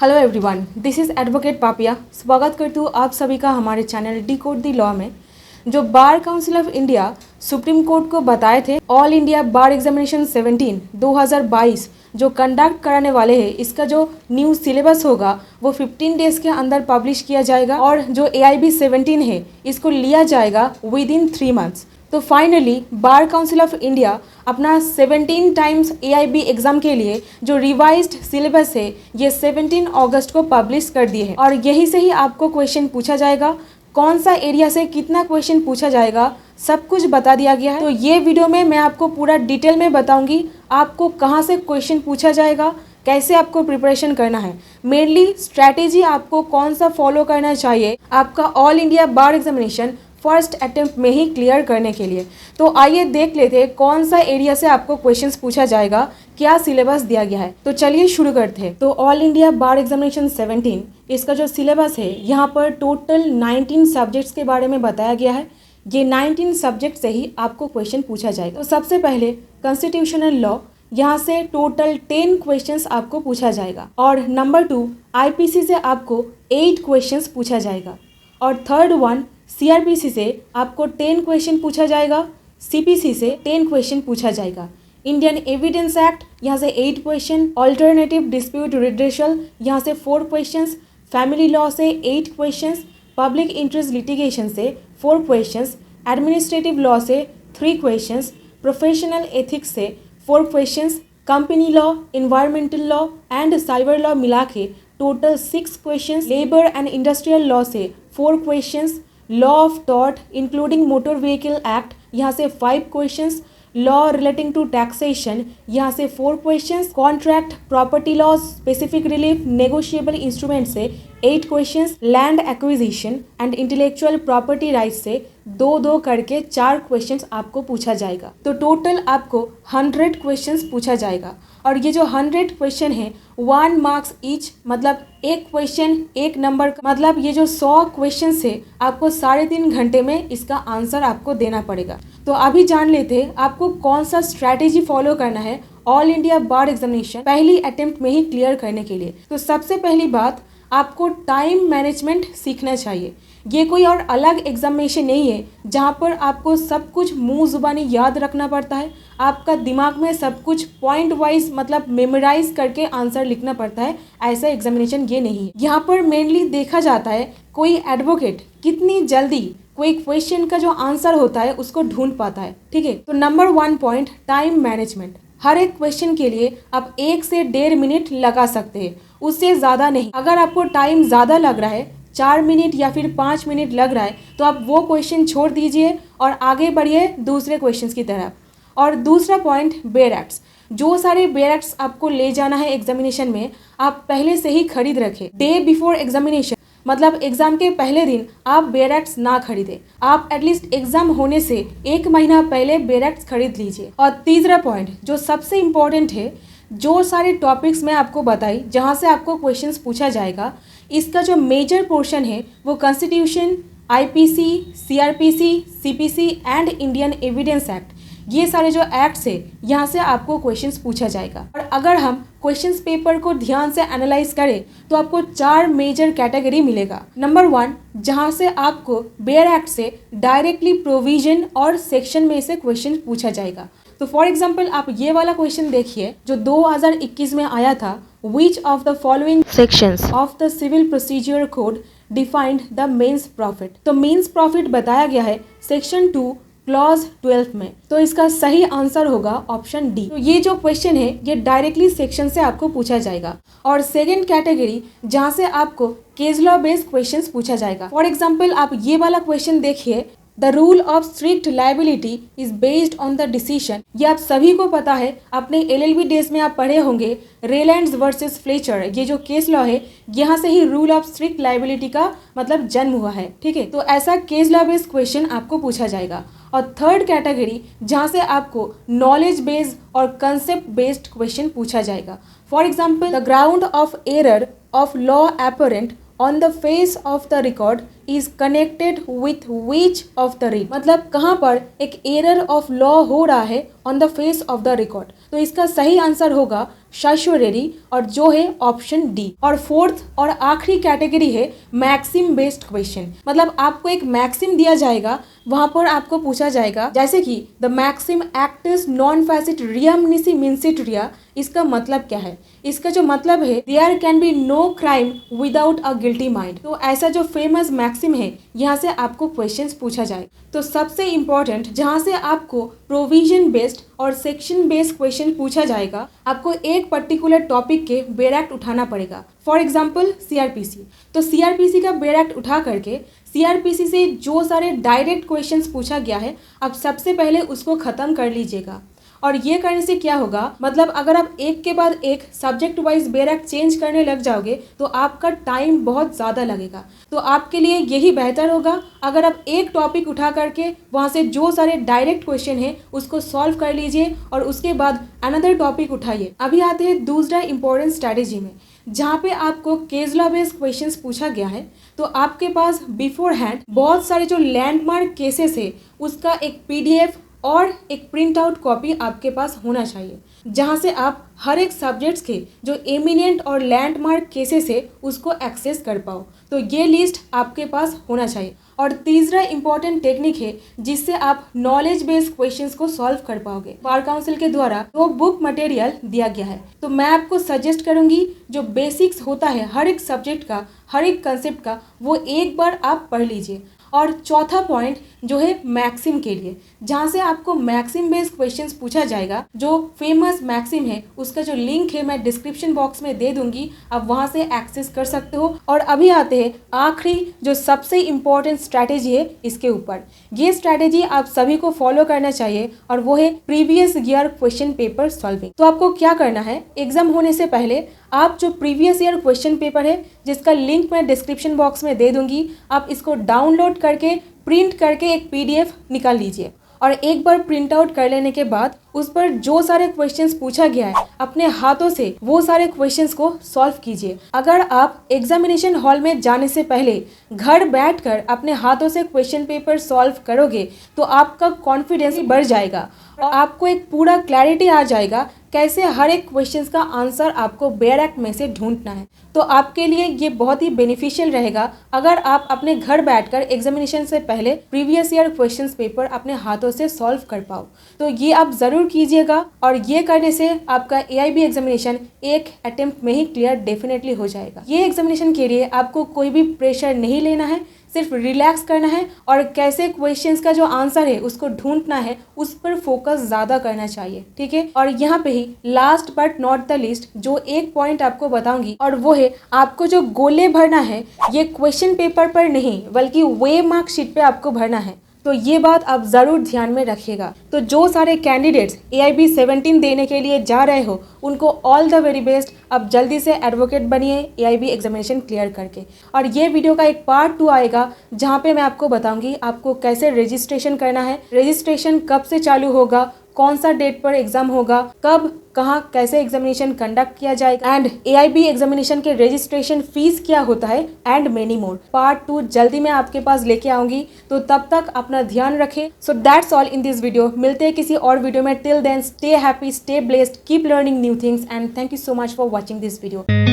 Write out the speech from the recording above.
Hello everyone, this is advocate Papiya. स्वागत करती हूँ आप सभी का हमारे channel decode the law में। जो Bar Council of India Supreme Court को बताए थे ऑल इंडिया बार एग्जामिनेशन 17 2022 जो कंडक्ट कराने वाले हैं, इसका जो न्यू सिलेबस होगा वो 15 डेज़ के अंदर पब्लिश किया जाएगा और जो AIB 17 है इसको लिया जाएगा विद इन 3 मंथ्स। तो finally bar Council of India अपना 17 टाइम्स AIB एग्ज़ाम के लिए जो रिवाइज्ड सिलेबस है ये 17 अगस्त को पब्लिश कर दिए हैं और यही से ही आपको क्वेश्चन पूछा जाएगा, कौन सा एरिया से कितना क्वेश्चन पूछा जाएगा सब कुछ बता दिया गया है। तो ये वीडियो में मैं आपको पूरा डिटेल में बताऊंगी आपको कहाँ से क्वेश्चन पूछा जाएगा, कैसे आपको प्रिपरेशन करना है, मेनली स्ट्रैटेजी आपको कौन सा फॉलो करना चाहिए आपका ऑल इंडिया बार एग्जामिनेशन फर्स्ट अटेम्प्ट में ही क्लियर करने के लिए। तो आइए देख लेते हैं कौन सा एरिया से आपको क्वेश्चंस पूछा जाएगा, क्या सिलेबस दिया गया है। तो चलिए शुरू करते हैं। तो ऑल इंडिया बार एग्जामिनेशन 17 इसका जो सिलेबस है यहाँ पर टोटल 19 सब्जेक्ट्स के बारे में बताया गया है। ये 19 सब्जेक्ट से ही आपको क्वेश्चन पूछा जाएगा। तो सबसे पहले कॉन्स्टिट्यूशनल लॉ, यहाँ से टोटल 10 क्वेश्चंस आपको पूछा जाएगा और नंबर 2 IPC से आपको 8 क्वेश्चंस पूछा जाएगा और थर्ड वन CRPC से आपको 10 क्वेश्चन पूछा जाएगा, CPC से 10 क्वेश्चन पूछा जाएगा, इंडियन एविडेंस एक्ट यहाँ से 8 क्वेश्चन, ऑल्टरनेटिव डिस्प्यूट रिड्रेशल यहाँ से 4 क्वेश्चंस, फैमिली लॉ से 8 क्वेश्चंस, पब्लिक इंटरेस्ट लिटिगेशन से 4 क्वेश्चंस, एडमिनिस्ट्रेटिव लॉ से 3 क्वेश्चंस, प्रोफेशनल एथिक्स से 4 questions, company law, environmental law and cyber law मिला के total 6 questions, labour and industrial law से 4 questions, law of tort including motor vehicle act यहाँ से 5 questions, law relating to taxation यहाँ से 4 questions, contract property law specific relief negotiable instrument से 8 questions, land acquisition and intellectual property right से 2-2 करके 4 questions आपको पूछा जाएगा। तो टोटल आपको 100 क्वेश्चंस पूछा जाएगा और ये जो 100 क्वेश्चन है 1 मार्क्स ईच, मतलब एक क्वेश्चन 1 नंबर का, मतलब ये जो 100 क्वेश्चन है आपको 3.5 घंटे में इसका आंसर आपको देना पड़ेगा। तो अभी जान लेते हैं आपको कौन सा स्ट्रैटेजी फॉलो करना है ऑल इंडिया बार एग्जामिनेशन पहली अटेम्प्ट में ही क्लियर करने के लिए। तो सबसे पहली बात आपको टाइम मैनेजमेंट सीखना चाहिए। ये कोई और अलग एग्जामिनेशन नहीं है जहाँ पर आपको सब कुछ मुंह जुबानी याद रखना पड़ता है, आपका दिमाग में सब कुछ पॉइंट वाइज मतलब मेमोराइज करके आंसर लिखना पड़ता है। ऐसा एग्जामिनेशन ये नहीं है। यहाँ पर मेनली देखा जाता है कोई एडवोकेट कितनी जल्दी कोई क्वेश्चन का जो आंसर होता है उसको ढूंढ पाता है। ठीक है, तो नंबर 1 पॉइंट टाइम मैनेजमेंट। हर एक क्वेश्चन के लिए आप 1 से 1.5 मिनट लगा सकते हैं, उससे ज़्यादा नहीं। अगर आपको टाइम ज़्यादा लग रहा है, 4 मिनट या फिर 5 मिनट लग रहा है, तो आप वो क्वेश्चन छोड़ दीजिए और आगे बढ़िए दूसरे क्वेश्चन की तरफ। और दूसरा पॉइंट बेयर एक्ट्स। जो सारे बेयर एक्ट्स आपको ले जाना है एग्जामिनेशन में आप पहले से ही खरीद रखें। डे बिफोर एग्जामिनेशन मतलब एग्जाम के पहले दिन आप बेयर एक्ट्स ना खरीदें, आप एटलीस्ट एग्जाम होने से 1 महीना पहले बेयर एक्ट्स खरीद लीजिए। और तीसरा पॉइंट जो सबसे इम्पोर्टेंट है, जो सारे टॉपिक्स मैं आपको बताई जहाँ से आपको क्वेश्चंस पूछा जाएगा, इसका जो मेजर पोर्शन है वो constitution, IPC, CRPC, CPC and Indian evidence act, ये सारे जो एक्ट्स है यहाँ से आपको क्वेश्चंस पूछा जाएगा। और अगर हम क्वेश्चंस पेपर को ध्यान से एनालाइज करें तो आपको 4 मेजर कैटेगरी मिलेगा। नंबर 1 जहाँ से आपको बेयर एक्ट से डायरेक्टली प्रोविजन और सेक्शन में से क्वेश्चन पूछा जाएगा। तो फॉर एग्जाम्पल आप ये वाला क्वेश्चन देखिए जो 2021 में आया था, which of the following sections of the civil procedure code defined the means profit. तो मीन्स प्रॉफिट बताया गया है सेक्शन 2 क्लॉज 12 में। तो इसका सही आंसर होगा ऑप्शन डी। तो ये जो क्वेश्चन है ये डायरेक्टली सेक्शन से आपको पूछा जाएगा। और सेकंड कैटेगरी जहाँ से आपको केस लॉ बेस्ड क्वेश्चंस पूछा जाएगा। फॉर एग्जांपल आप ये वाला क्वेश्चन देखिए, the rule of strict liability is based on the decision. ये आप सभी को पता है, अपने LLB डेज में आप पढ़े होंगे, रेलैंड्स वर्सेस फ्लेचर, ये जो केस लॉ है यहाँ से ही रूल ऑफ स्ट्रिक्ट लाइबिलिटी का मतलब जन्म हुआ है। ठीक है, तो ऐसा केस लॉ बेस्ड क्वेश्चन आपको पूछा जाएगा। और थर्ड कैटेगरी जहाँ से आपको नॉलेज बेस्ड और कंसेप्ट बेस्ड क्वेश्चन पूछा जाएगा। For example the ground of error of law apparent on the face of the record is connected with which of the read. मतलब कहाँ पर एक एरर ऑफ लॉ हो रहा है on the face of the record. तो इसका सही आंसर होगा शाश्वरी और जो है ऑप्शन डी। और फोर्थ और आखिरी कैटेगरी है मैक्सिम बेस्ड क्वेश्चन। मतलब आपको एक मैक्सिम दिया जाएगा, वहां पर आपको पूछा जाएगा जैसे कि द मैक्सिम एक्टिस नॉन फैसिट रियम निसी मिनसिट रिया। इसका मतलब क्या है? इसका जो मतलब है there can be no crime without a guilty mind. तो ऐसा जो फेमस मैक्सिम है, यहाँ से आपको क्वेश्चंस पूछा जाए। तो सबसे इम्पोर्टेंट जहाँ से आपको प्रोविजन बेस्ड और सेक्शन बेस्ड क्वेश्चन पूछा जाएगा, आपको एक पर्टिकुलर टॉपिक के बेयर एक्ट उठाना पड़ेगा। For example CrPC. तो सीआरपीसी का बेयर एक्ट उठा करके सीआरपीसी से जो सारे डायरेक्ट क्वेश्चंस पूछा गया है, आप सबसे पहले उसको खत्म कर लीजिएगा। और ये करने से क्या होगा, मतलब अगर आप एक के बाद एक subject wise bare act change करने लग जाओगे तो आपका टाइम बहुत ज़्यादा लगेगा। तो आपके लिए यही बेहतर होगा अगर आप एक टॉपिक उठा करके वहाँ से जो सारे डायरेक्ट क्वेश्चन है उसको सॉल्व कर लीजिए और उसके बाद अनदर टॉपिक उठाइए। अभी आते हैं दूसरा इंपॉर्टेंट स्ट्रैटेजी में, जहाँ पे आपको केस लॉ बेस्ड क्वेश्चंस पूछा गया है। तो आपके पास बिफोर हैंड बहुत सारे जो लैंडमार्क केसेस है उसका एक पीडीएफ और एक प्रिंट आउट कॉपी आपके पास होना चाहिए, जहां से आप हर एक सब्जेक्ट्स के जो एमिनेंट और लैंडमार्क केसेस है उसको एक्सेस कर पाओ। तो ये लिस्ट आपके पास होना चाहिए। और तीसरा इंपॉर्टेंट टेक्निक है जिससे आप नॉलेज बेस्ड क्वेश्चंस को सॉल्व कर पाओगे। बार काउंसिल के द्वारा तो बुक मटेरियल दिया गया है, तो मैं आपको सजेस्ट करूंगी जो बेसिक्स होता है हर एक सब्जेक्ट का, हर एक कंसेप्ट का, वो एक बार आप पढ़ लीजिए। और चौथा पॉइंट जो है मैक्सिम के लिए, जहाँ से आपको मैक्सिम बेस्ड क्वेश्चंस पूछा जाएगा। जो फेमस मैक्सिम है उसका जो लिंक है मैं डिस्क्रिप्शन बॉक्स में दे दूंगी, आप वहाँ से एक्सेस कर सकते हो। और अभी आते हैं आखिरी जो सबसे इम्पोर्टेंट स्ट्रैटेजी है इसके ऊपर। ये स्ट्रैटेजी आप सभी को फॉलो करना चाहिए और वो है previous year question paper solving. तो आपको क्या करना है, एग्जाम होने से पहले आप जो प्रीवियस ईयर क्वेश्चन पेपर है जिसका लिंक मैं डिस्क्रिप्शन बॉक्स में दे दूंगी, आप इसको डाउनलोड करके प्रिंट करके एक पीडीएफ निकाल लीजिए। और एक बार प्रिंट आउट कर लेने के बाद उस पर जो सारे क्वेश्चंस पूछा गया है अपने हाथों से वो सारे क्वेश्चंस को सॉल्व कीजिए। अगर आप एग्जामिनेशन हॉल में जाने से पहले घर बैठकर अपने हाथों से क्वेश्चन पेपर सॉल्व करोगे तो आपका कॉन्फिडेंस बढ़ जाएगा और आपको एक पूरा क्लैरिटी आ जाएगा कैसे हर एक क्वेश्चंस का आंसर आपको बेयर एक्ट में से ढूंढना है। तो आपके लिए ये बहुत ही बेनिफिशियल रहेगा अगर आप अपने घर बैठकर एग्जामिनेशन से पहले प्रीवियस ईयर क्वेश्चंस पेपर अपने हाथों से सॉल्व कर पाओ। तो ये आप ज़रूर कीजिएगा और ये करने से आपका एआईबी एग्जामिनेशन एक अटेम्प्ट में ही क्लियर डेफिनेटली हो जाएगा। ये एग्जामिनेशन के लिए आपको कोई भी प्रेशर नहीं लेना है, सिर्फ रिलैक्स करना है और कैसे क्वेश्चंस का जो आंसर है उसको ढूंढना है उस पर फोकस ज़्यादा करना चाहिए, ठीक है। और यहाँ पे ही last but not the least जो एक पॉइंट आपको बताऊंगी और वो है आपको जो गोले भरना है ये क्वेश्चन पेपर पर नहीं बल्कि वे मार्कशीट पे आपको भरना है। तो ये बात आप ज़रूर ध्यान में रखिएगा। तो जो सारे कैंडिडेट्स AIB 17 देने के लिए जा रहे हो उनको ऑल द वेरी बेस्ट। अब जल्दी से एडवोकेट बनिए AIB एग्जामिनेशन क्लियर करके। और ये वीडियो का एक पार्ट 2 आएगा जहाँ पे मैं आपको बताऊंगी आपको कैसे रजिस्ट्रेशन करना है, रजिस्ट्रेशन कब से चालू होगा, कौन सा डेट पर एग्जाम होगा, कब कहाँ कैसे एग्जामिनेशन कंडक्ट किया जाएगा एंड AIB एग्जामिनेशन के रजिस्ट्रेशन फीस क्या होता है एंड मेनी मोर। पार्ट 2 जल्दी मैं आपके पास लेके आऊंगी, तो तब तक अपना ध्यान रखें। So that's all in this video. मिलते हैं किसी और वीडियो में। Till then stay happy, stay blessed, keep learning new things and thank you so much for watching this video.